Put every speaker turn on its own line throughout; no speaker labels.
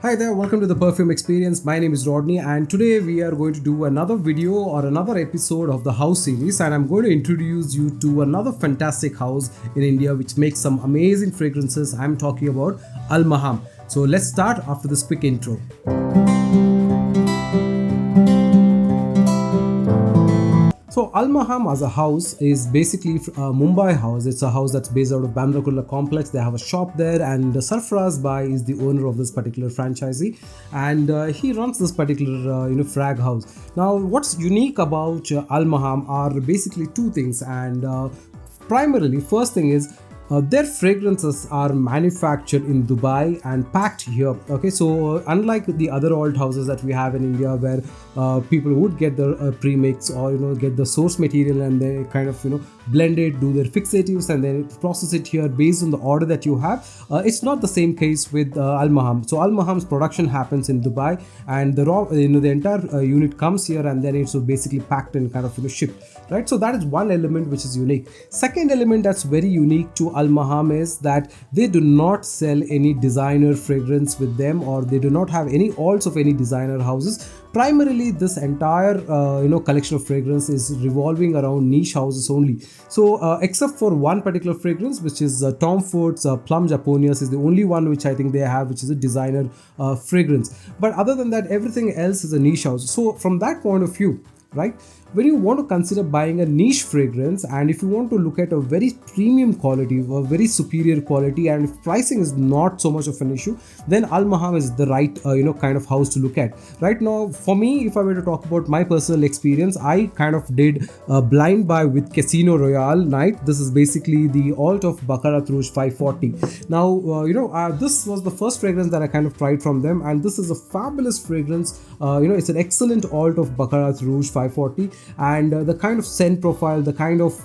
Hi there, welcome to the Perfume Experience. My name is Rodney, and today we are going to do another video or another episode of the house series, and I'm going to introduce you to another fantastic house in India which makes some amazing fragrances. I'm talking about Maham. So let's start after this quick intro. So Maham as a house is basically a Mumbai house. It's a house that's based out of Bandra Kurla complex. They have a shop there, and Sarfaraz is the owner of this particular franchisee, and he runs this particular frag house. Now, what's unique about Maham are basically two things, and primarily, first thing is their fragrances are manufactured in Dubai and packed here. Okay, so unlike the other old houses that we have in India, where people would get the premix or get the source material and they kind of blend it, do their fixatives, and then process it here based on the order that you have. It's not the same case with Maham. So Maham's production happens in Dubai, and the raw the entire unit comes here, and then it's basically packed and kind of shipped. Right, so that is one element which is unique. Second element that's very unique to Maham is that they do not sell any designer fragrance with them, or they do not have any alts of any designer houses. Primarily, this entire collection of fragrance is revolving around niche houses only. So except for one particular fragrance, which is Tom Ford's Plum Japonias, is the only one which I think they have, which is a designer fragrance. But other than that, everything else is a niche house. So from that point of view, right, when you want to consider buying a niche fragrance, and if you want to look at a very premium quality or very superior quality, and if pricing is not so much of an issue, then Maham is the right kind of house to look at. Right now, for me, if I were to talk about my personal experience, I kind of did a blind buy with Casino Royale Night. This is basically the alt of Baccarat Rouge 540. Now this was the first fragrance that I kind of tried from them, and this is a fabulous fragrance. It's an excellent alt of Baccarat Rouge 540. And the kind of scent profile, the kind of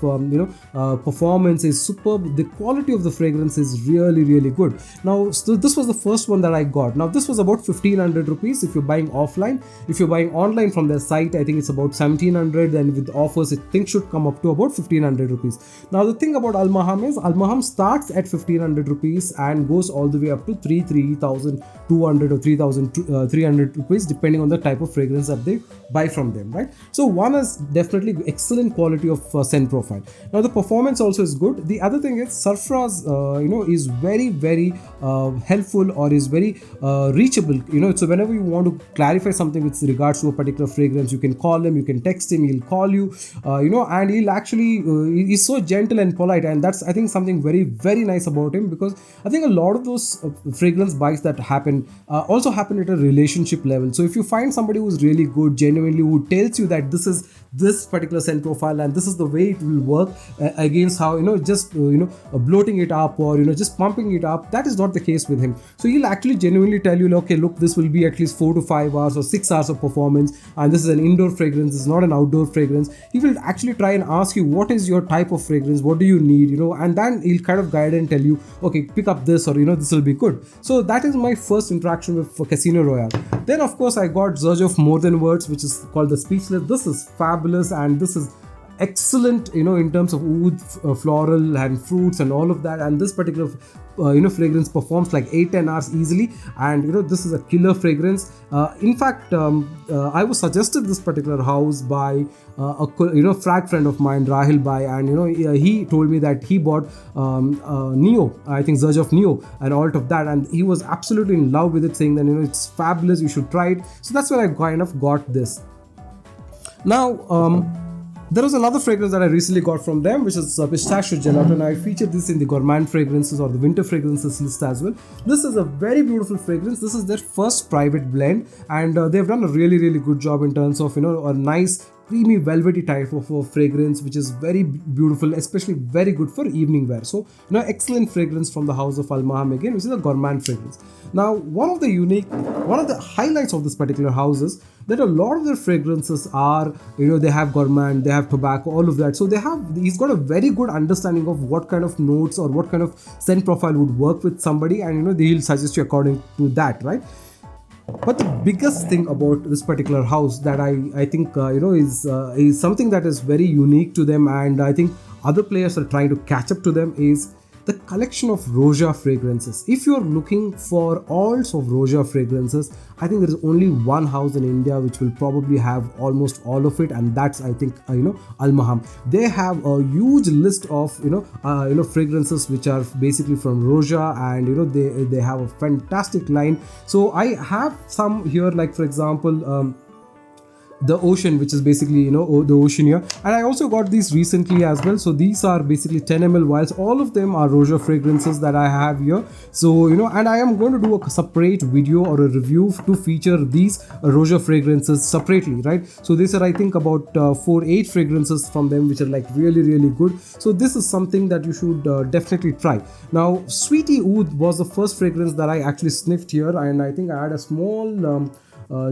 performance is superb. The quality of the fragrance is really, really good. Now, so this was the first one that I got. Now, this was about 1500 rupees if you're buying offline. If you're buying online from their site, I think it's about 1700, and with offers, I think should come up to about 1500 rupees. Now, the thing about Maham is Maham starts at 1500 rupees and goes all the way up to 3,200 or 3,300 rupees, depending on the type of fragrance that they buy from them, right? So one is definitely excellent quality of scent profile. Now the performance also is good. The other thing is Sarfaraz is very, very helpful, or is very reachable. So whenever you want to clarify something with regards to a particular fragrance, you can call him, you can text him, he'll call you, and he'll actually he's so gentle and polite, and that's, I think, something very, very nice about him, because I think a lot of those fragrance buys that happen also happen at a relationship level. So if you find somebody who's really good, genuinely, who tells you that this is this particular scent profile and this is the way it will work, against how just bloating it up or just pumping it up, that is not the case with him. So he'll actually genuinely tell you, okay, look, this will be at least 4 to 5 hours or 6 hours of performance, and this is an indoor fragrance, this is not an outdoor fragrance. He will actually try and ask you, what is your type of fragrance, what do you need, and then he'll kind of guide and tell you, okay, pick up this, or this will be good. So that is my first interaction with Casino Royale. Then of course I got Zurge of More Than Words, which is called the Speechless. This is fabulous, and this is excellent in terms of oud, floral and fruits and all of that, and this particular fragrance performs like 8-10 hours easily, and this is a killer fragrance. In fact, I was suggested this particular house by a frag friend of mine, Rahil Bhai, and he told me that he bought Neo, I think Zurge of Neo, an alt of that, and he was absolutely in love with it, saying that it's fabulous, you should try it. So that's where I kind of got this. Now there was another fragrance that I recently got from them, which is Pistachio Gelato, and I featured this in the gourmand fragrances or the winter fragrances list as well. This is a very beautiful fragrance. This is their first private blend, and they've done a really, really good job in terms of a nice creamy velvety type of fragrance, which is very beautiful, especially very good for evening wear. So excellent fragrance from the house of Maham again, which is a gourmand fragrance. Now one of the highlights of this particular house is that a lot of their fragrances are they have gourmand, they have tobacco, all of that. So he's got a very good understanding of what kind of notes or what kind of scent profile would work with somebody, and he'll suggest you according to that, right? But the biggest thing about this particular house that I think is something that is very unique to them, and I think other players are trying to catch up to them, is the collection of Roja fragrances. If you're looking for alts of Roja fragrances, I think there is only one house in India which will probably have almost all of it, and that's, I think, Al Maham. They have a huge list of fragrances which are basically from Roja, and they have a fantastic line. So I have some here, like for example, the Ocean, which is basically the Ocean here, and I also got these recently as well. So these are basically 10 ml vials. All of them are Roja fragrances that I have here. So and I am going to do a separate video or a review to feature these Roja fragrances separately, right? So these are, I think, about 8 fragrances from them which are like really, really good. So this is something that you should definitely try. Now, Sweetie Oud was the first fragrance that I actually sniffed here, and I think I had a small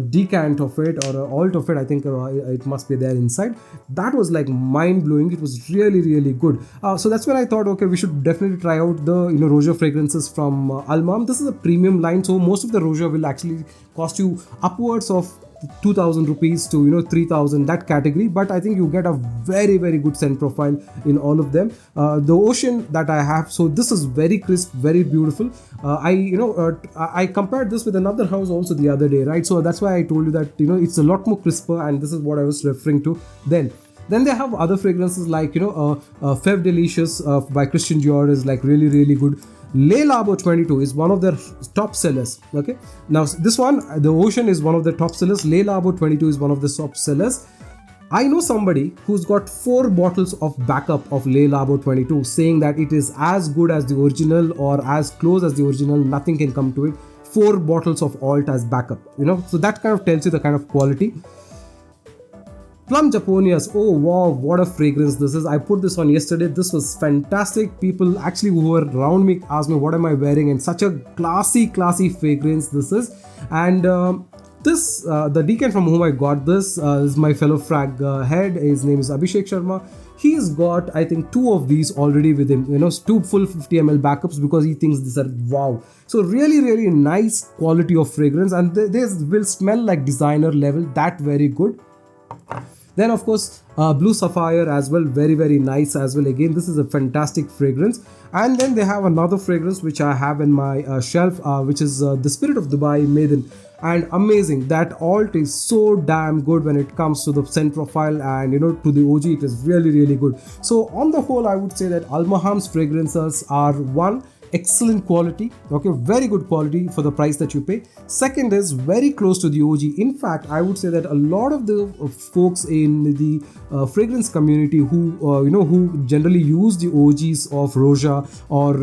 decant of it, or alt of it. I think it must be there inside. That was like mind-blowing. It was really, really good. So that's when I thought, okay, we should definitely try out the Roja fragrances from Al Maham. This is a premium line, so most of the Roja will actually cost you upwards of 2,000 rupees to 3,000, that category, but I think you get a very, very good scent profile in all of them. The Ocean that I have, so this is very crisp, very beautiful. I compared this with another house also the other day, right? So that's why I told you that it's a lot more crisper, and this is what I was referring to then. Then they have other fragrances like Fève Delicious by Christian Dior is like really, really good. Le Labo 22 is one of their top sellers. Okay, now this one, the Ocean, is one of the top sellers. Le Labo 22 is one of the top sellers. I know somebody who's got 4 bottles of backup of Le Labo 22, saying that it is as good as the original or as close as the original. Nothing can come to it. 4 bottles of alt as backup. So that kind of tells you the kind of quality. Plum Japonias, oh wow, what a fragrance this is. I put this on yesterday. This was fantastic. People actually who were around me asked me what am I wearing, and such a classy fragrance this is. And the decant from whom I got this is my fellow frag head. His name is Abhishek Sharma. He's got, I think, 2 of these already with him, 2 full 50 ml backups, because he thinks these are wow. So really, really nice quality of fragrance, and they will smell like designer level, that very good. Then of course Blue Sapphire as well, very, very nice as well. Again, this is a fantastic fragrance. And then they have another fragrance which I have in my shelf, which is the Spirit of Dubai Maiden. And amazing, that alt is so damn good when it comes to the scent profile, and to the OG it is really, really good. So on the whole, I would say that Al Maham's fragrances are one, excellent quality, okay, very good quality for the price that you pay. Second is very close to the OG. In fact, I would say that a lot of the folks in the fragrance community who generally use the OGs of Roja or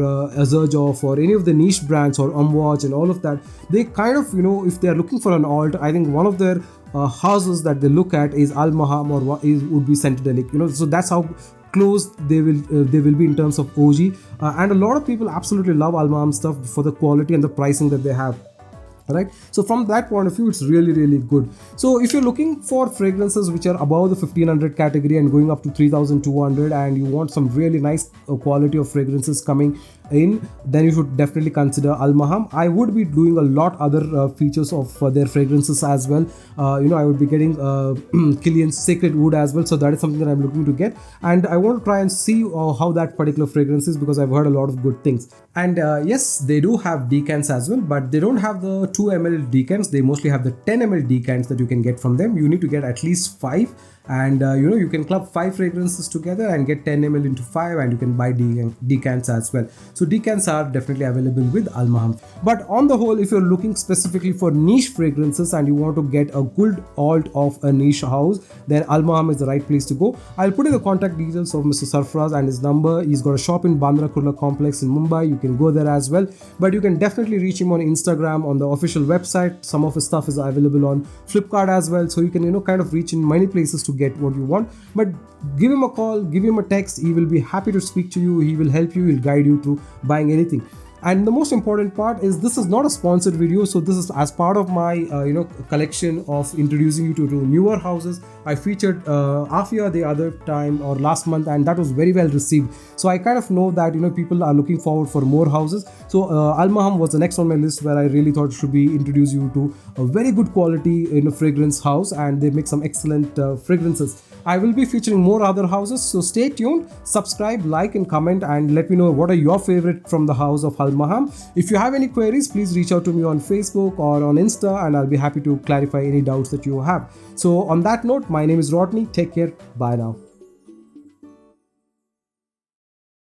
Azerjoff or any of the niche brands or Umwatch and all of that, they kind of if they are looking for an alt, I think one of their houses that they look at is Al Maham or would be Centedelic. So that's how close they will be in terms of OG, and a lot of people absolutely love Al Maham stuff for the quality and the pricing that they have. Right, so from that point of view, it's really, really good. So if you're looking for fragrances which are above the 1500 category and going up to 3200, and you want some really nice quality of fragrances coming in, then you should definitely consider Al Maham. I would be doing a lot other features of their fragrances as well. I would be getting Killian's Sacred Wood as well, so that is something that I'm looking to get, and I want to try and see how that particular fragrance is, because I've heard a lot of good things. And yes, they do have decants as well, but they don't have the 2 ml decants. They mostly have the 10 ml decants that you can get from them. You need to get at least 5, and you can club 5 fragrances together and get 10 ml into 5, and you can buy decants as well. So decants are definitely available with Al Maham. But on the whole, if you're looking specifically for niche fragrances and you want to get a good alt of a niche house, then Al Maham is the right place to go. I'll put in the contact details of Mr. Sarfaraz and his number. He's got a shop in Bandra Kurla complex in Mumbai. You can go there as well, but you can definitely reach him on Instagram, on the official website. Some of his stuff is available on Flipkart as well, so you can kind of reach in many places to get what you want. But give him a call, give him a text. He will be happy to speak to you. He will help you. He'll guide you through buying anything. And the most important part is this is not a sponsored video, so this is as part of my collection of introducing you to newer houses. I featured Afia the other time or last month, and that was very well received. So I kind of know that people are looking forward for more houses. So Al Maham was the next on my list, where I really thought should be introduce you to a very good quality fragrance house, and they make some excellent fragrances. I will be featuring more other houses, so stay tuned, subscribe, like and comment, and let me know what are your favorite from the house of Al Maham. If you have any queries, please reach out to me on Facebook or on Insta, and I'll be happy to clarify any doubts that you have. So on that note, my name is Rodney. Take care. Bye now.